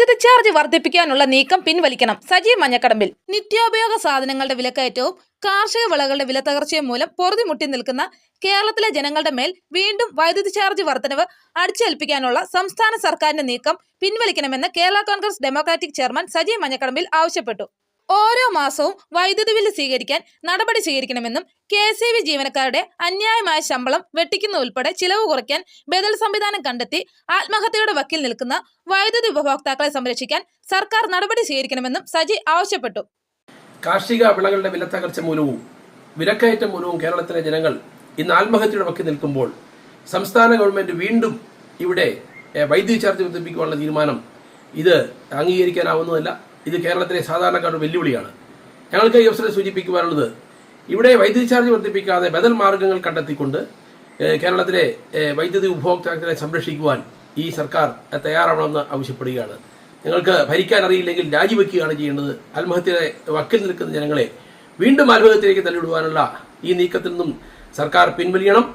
വൈദ്യുതി ചാർജ് വർദ്ധിപ്പിക്കാനുള്ള നീക്കം പിൻവലിക്കണം. സജി മഞ്ഞക്കടമ്പിൽ. നിത്യോപയോഗ സാധനങ്ങളുടെ വിലക്കയറ്റവും കാർഷിക വിളകളുടെ വിലത്തകർച്ചയും മൂലം പൊറുതിമുട്ടി നിൽക്കുന്ന കേരളത്തിലെ ജനങ്ങളുടെ മേൽ വീണ്ടും വൈദ്യുതി ചാർജ് വർധനവ് അടിച്ചേൽപ്പിക്കാനുള്ള സംസ്ഥാന സർക്കാരിന്റെ നീക്കം പിൻവലിക്കണമെന്ന് കേരള കോൺഗ്രസ് ഡെമോക്രാറ്റിക് ചെയർമാൻ സജി മഞ്ഞക്കടമ്പിൽ ആവശ്യപ്പെട്ടു. ഓരോ മാസവും വൈദ്യുതി ബില്ല് സ്വീകരിക്കാൻ നടപടി സ്വീകരിക്കണമെന്നും KSEB ജീവനക്കാരുടെ അന്യായമായ ശമ്പളം വെട്ടിക്കുന്ന ഉൾപ്പെടെ ചിലവ് കുറയ്ക്കാൻ ബദൽ സംവിധാനം കണ്ടെത്തി ആത്മഹത്യയുടെ വക്കിൽ നിൽക്കുന്ന വൈദ്യുതി ഉപഭോക്താക്കളെ സംരക്ഷിക്കാൻ സർക്കാർ നടപടി സ്വീകരിക്കണമെന്നും സജി ആവശ്യപ്പെട്ടു. കാർഷിക വിളകളുടെ വിലത്തകർച്ച മൂലവും വിലക്കയറ്റം മൂലവും കേരളത്തിലെ ജനങ്ങൾ ഇന്ന് ആത്മഹത്യയുടെ വക്കിൽ നിൽക്കുമ്പോൾ സംസ്ഥാന ഗവൺമെന്റ് വീണ്ടും ഇവിടെ വൈദ്യുതി ചാർജ് വർദ്ധിപ്പിക്കാനുള്ള തീരുമാനം ഇത് അംഗീകരിക്കാനാവുന്നതല്ല. ഇത് കേരളത്തിലെ സാധാരണക്കാരുടെ വെല്ലുവിളിയാണ്. ഞങ്ങൾക്ക് ഈ അവസരം സൂചിപ്പിക്കുവാനുള്ളത്, ഇവിടെ വൈദ്യുതി ചാർജ് വർദ്ധിപ്പിക്കാതെ ബദൽ മാർഗങ്ങൾ കണ്ടെത്തിക്കൊണ്ട് കേരളത്തിലെ വൈദ്യുതി ഉപഭോക്താക്കളെ സംരക്ഷിക്കുവാൻ ഈ സർക്കാർ തയ്യാറാവണമെന്ന് ആവശ്യപ്പെടുകയാണ്. നിങ്ങൾക്ക് ഭരിക്കാൻ അറിയില്ലെങ്കിൽ രാജിവെക്കുകയാണ് ചെയ്യേണ്ടത്. ആത്മഹത്യയുടെ വക്കിൽ നിൽക്കുന്ന ജനങ്ങളെ വീണ്ടും ആത്മഹത്യയിലേക്ക് തള്ളിവിടുവാനുള്ള ഈ നീക്കത്തിൽ നിന്നും സർക്കാർ പിൻവലിയണം.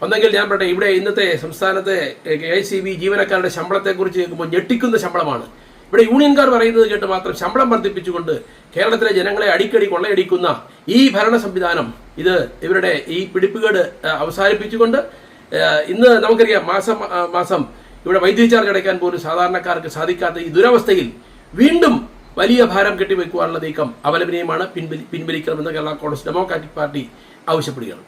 ഒന്നെങ്കിൽ ഞാൻ പറയട്ടെ, ഇവിടെ ഇന്നത്തെ സംസ്ഥാനത്തെ KSEB ജീവനക്കാരുടെ ശമ്പളത്തെക്കുറിച്ച് കേൾക്കുമ്പോൾ ഞെട്ടിക്കുന്ന ശമ്പളമാണ്. ഇവിടെ യൂണിയൻകാർ പറയുന്നത് കേട്ട് മാത്രം ശമ്പളം വർദ്ധിപ്പിച്ചുകൊണ്ട് കേരളത്തിലെ ജനങ്ങളെ അടിക്കടി കൊള്ളയടിക്കുന്ന ഈ ഭരണ സംവിധാനം, ഇത് ഇവരുടെ ഈ പിടിപ്പുകേട് അവസാനിപ്പിച്ചുകൊണ്ട് ഇന്ന് നമുക്കറിയാം മാസം ഇവിടെ വൈദ്യുതി ചാർജ് അടയ്ക്കാൻ പോലും സാധാരണക്കാർക്ക് സാധിക്കാത്ത ഈ ദുരവസ്ഥയിൽ വീണ്ടും വലിയ ഭാരം കെട്ടിവെക്കുവാനുള്ള നീക്കം അപലപനീയമാണ്. പിൻവലിക്കണമെന്ന് കേരള കോൺഗ്രസ് ഡെമോക്രാറ്റിക് പാർട്ടി ആവശ്യപ്പെടുകയാണ്.